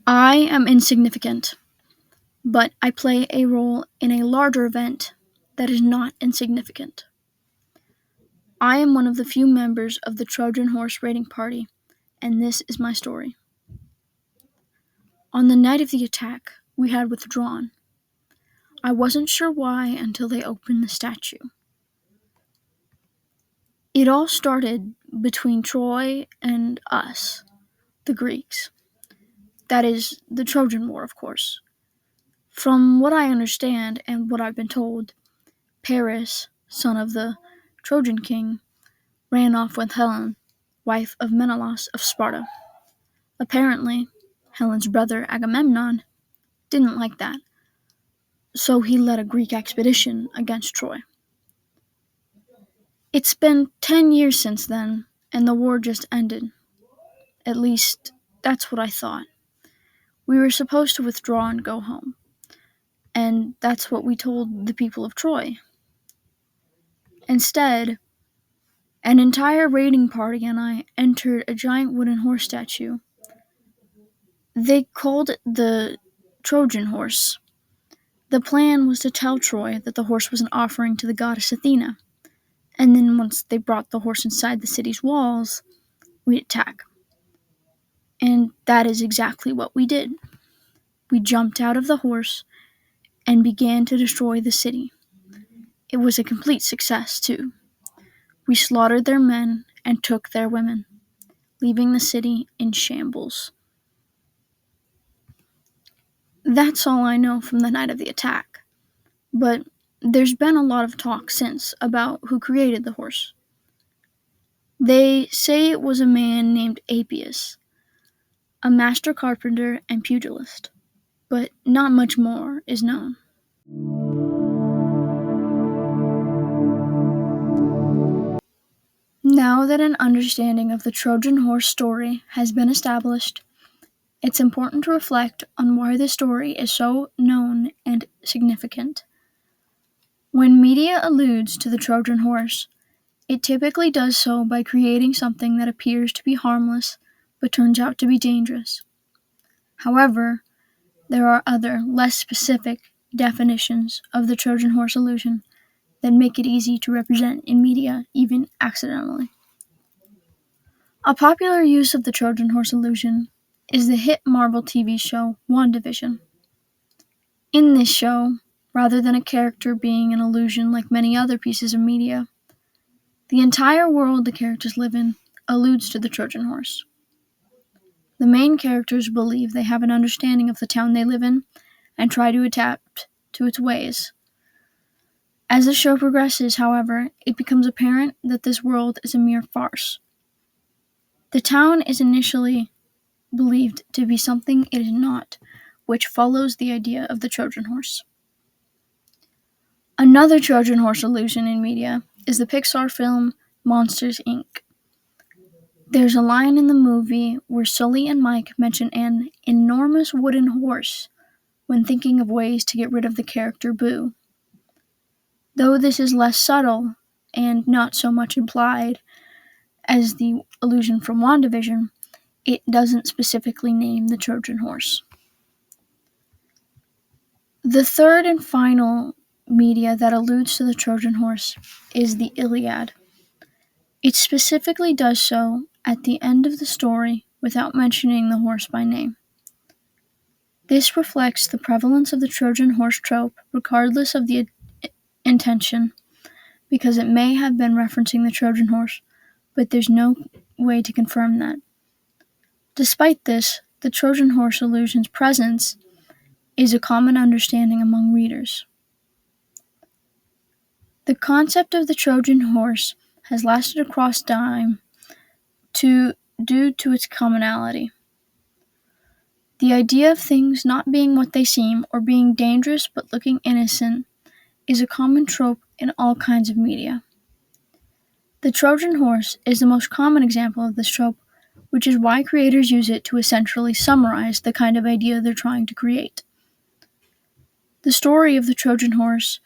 I am insignificant, but I play a role in a larger event that is not insignificant. I am one of the few members of the Trojan horse raiding party, and this is my story. On the night of the attack, we had withdrawn. I wasn't sure why until they opened the statue. It all started between Troy and us, the Greeks. That is, the Trojan War, of course. From what I understand and what I've been told, Paris, son of the Trojan king, ran off with Helen, wife of Menelaus of Sparta. Apparently, Helen's brother Agamemnon didn't like that, so he led a Greek expedition against Troy. It's been 10 years since then, and the war just ended. At least, that's what I thought. We were supposed to withdraw and go home, and that's what we told the people of Troy. Instead, an entire raiding party and I entered a giant wooden horse statue. They called it the Trojan horse. The plan was to tell Troy that the horse was an offering to the goddess Athena, and then once they brought the horse inside the city's walls, we'd attack. And that is exactly what we did. We jumped out of the horse and began to destroy the city. It was a complete success, too. We slaughtered their men and took their women, leaving the city in shambles. That's all I know from the night of the attack. But there's been a lot of talk since about who created the horse. They say it was a man named Apius, a master carpenter and pugilist, but not much more is known. Now that an understanding of the Trojan horse story has been established, it's important to reflect on why the story is so known and significant. When media alludes to the Trojan horse, it typically does so by creating something that appears to be harmless but turns out to be dangerous. However, there are other, less specific definitions of the Trojan horse illusion that make it easy to represent in media, even accidentally. A popular use of the Trojan horse illusion is the hit Marvel TV show WandaVision. In this show, rather than a character being an illusion like many other pieces of media, the entire world the characters live in alludes to the Trojan horse. The main characters believe they have an understanding of the town they live in and try to adapt to its ways. As the show progresses, however, it becomes apparent that this world is a mere farce. The town is initially believed to be something it is not, which follows the idea of the Trojan horse. Another Trojan horse illusion in media is the Pixar film Monsters, Inc. There's a line in the movie where Sully and Mike mention an enormous wooden horse when thinking of ways to get rid of the character Boo. Though this is less subtle and not so much implied as the illusion from WandaVision, it doesn't specifically name the Trojan horse. The third and final media that alludes to the Trojan horse is the Iliad. It specifically does so at the end of the story without mentioning the horse by name. This reflects the prevalence of the Trojan horse trope regardless of the intention, because it may have been referencing the Trojan horse, but there's no way to confirm that. Despite this, the Trojan horse illusion's presence is a common understanding among readers. The concept of the Trojan horse has lasted across time due to its commonality. The idea of things not being what they seem or being dangerous but looking innocent is a common trope in all kinds of media. The Trojan horse is the most common example of this trope, which is why creators use it to essentially summarize the kind of idea they're trying to create. The story of the Trojan horse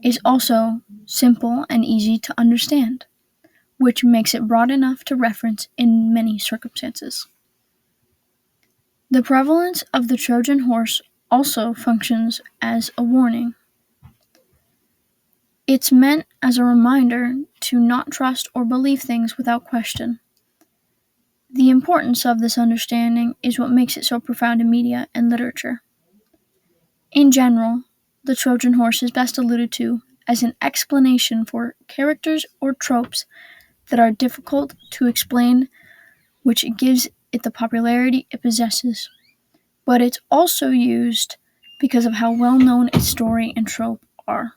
is also simple and easy to understand, which makes it broad enough to reference in many circumstances. The prevalence of the Trojan horse also functions as a warning. It's meant as a reminder to not trust or believe things without question. The importance of this understanding is what makes it so profound in media and literature. In general, the Trojan horse is best alluded to as an explanation for characters or tropes that are difficult to explain, which gives it the popularity it possesses. But it's also used because of how well known its story and trope are.